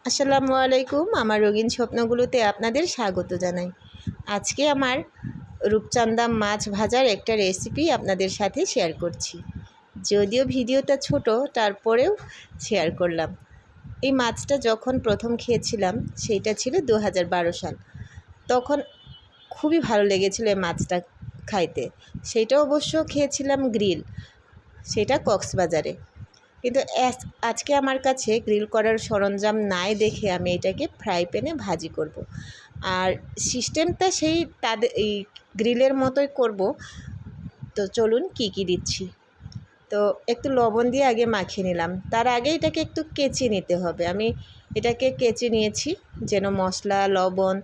আসসালামু আলাইকুম। আমার রঙিন স্বপ্নগুলোতে আপনাদের স্বাগত জানাই। আজকে আমার রূপচাঁদা মাছ ভাজার একটা রেসিপি আপনাদের সাথে শেয়ার করছি। যদিও ভিডিওটা ছোট, তারপরেও শেয়ার করলাম। এই মাছটা যখন প্রথম খেয়েছিলাম সেইটা ছিল 2012 সাল। তখন খুবই ভালো লেগেছিল এই মাছটা খাইতে। সেইটা অবশ্য খেয়েছিলাম গ্রিল, সেটা কক্সবাজারে। কিন্তু আজকে আমার কাছে গ্রিল করার সরঞ্জাম নাই দেখে আমি এটাকে ফ্রাই প্যানে ভাজি করব। আর সিস্টেমটা সেই তাদের এই গ্রিলের মতোই করব। তো চলুন কি কি দিচ্ছি। তো একটু লবণ দিয়ে আগে মাখিয়ে নিলাম, তার আগে এটাকে একটু কেচে নিতে হবে। আমি এটাকে কেচে নিয়েছি যেন মশলা, লবণ,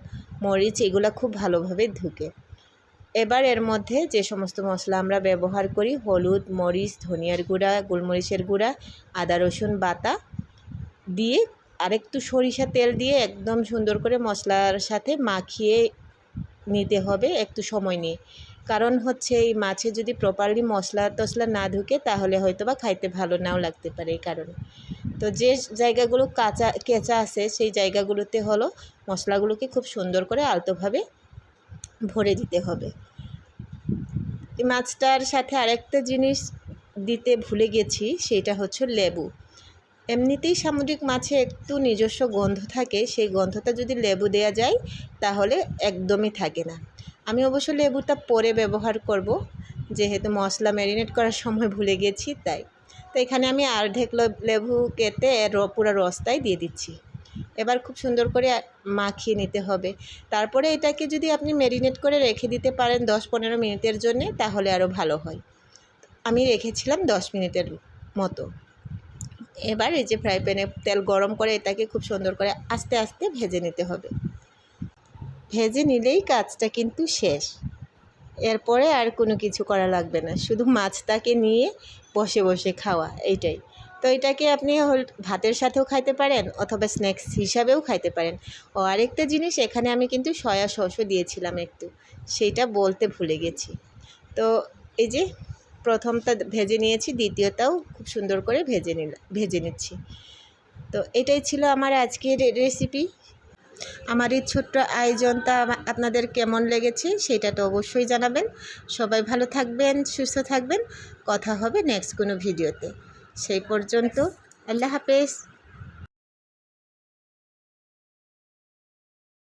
মরিচ এগুলো খুব ভালোভাবে ঢুকে। এবার এর মধ্যে যে সমস্ত মশলা আমরা ব্যবহার করি, হলুদ, মরিচ, ধনিয়ার গুঁড়া, গোলমরিচের গুঁড়া, আদা রসুন বাটা দিয়ে আরেকটু সরিষা তেল দিয়ে একদম সুন্দর করে মশলার সাথে মাখিয়ে নিতে হবে একটু সময় নিয়ে। কারণ হচ্ছে এই মাছে যদি প্রপারলি মশলা টশলা না ঢুকে তাহলে হয়তো বা খাইতে ভালো নাও লাগতে পারে। এই কারণে তো যে জায়গাগুলো কেঁচা আছে সেই জায়গাগুলোতে হলো মশলাগুলোকে খুব সুন্দর করে আলতোভাবে ভরে দিতে হবে। এই মাছটার সাথে আরেকটা জিনিস দিতে ভুলে গেছি, সেটা হচ্ছে লেবু। এমনিতেই সামুদ্রিক মাছে একটু নিজস্ব গন্ধ থাকে, সেই গন্ধটা যদি লেবু দেওয়া যায় তাহলে একদমই থাকে না। আমি অবশ্য লেবুটা পরে ব্যবহার করব, যেহেতু মশলা ম্যারিনেট করার সময় ভুলে গেছি তাই। তো এখানে আমি অর্ধেক লেবু কেটে পুরো রসটাই দিয়ে দিচ্ছি। এবার খুব সুন্দর করে মাখিয়ে নিতে হবে। তারপরে এটাকে যদি আপনি ম্যারিনেট করে রেখে দিতে পারেন 10-15 মিনিটের জন্যে তাহলে আরও ভালো হয়। আমি রেখেছিলাম 10 মিনিটের মতো। এবার এই যে ফ্রাই প্যানে তেল গরম করে এটাকে খুব সুন্দর করে আস্তে আস্তে ভেজে নিতে হবে। ভেজে নিলেই কাজটা কিন্তু শেষ। এরপরে আর কোনো কিছু করা লাগবে না, শুধু মাছটাকে নিয়ে বসে বসে খাওয়া, এইটাই। তো এটাকে আপনি ভাতের সাথেও খাইতে পারেন অথবা স্ন্যাক্স হিসাবেও খাইতে পারেন। ও আরেকটা জিনিস, এখানে আমি কিন্তু সয়া সসও দিয়েছিলাম একটু, সেইটা বলতে ভুলে গেছি। তো এই যে প্রথমটা ভেজে নিয়েছি, দ্বিতীয়টাও খুব সুন্দর করে ভেজে নিচ্ছি। তো এটাই ছিল আমার আজকের রেসিপি। আমার এই ছোট্ট আয়োজনটা আপনাদের কেমন লেগেছে সেটা তো অবশ্যই জানাবেন। সবাই ভালো থাকবেন, সুস্থ থাকবেন। কথা হবে নেক্সট কোনো ভিডিওতে। সেই পর্যন্ত আল্লাহ হাফেজ।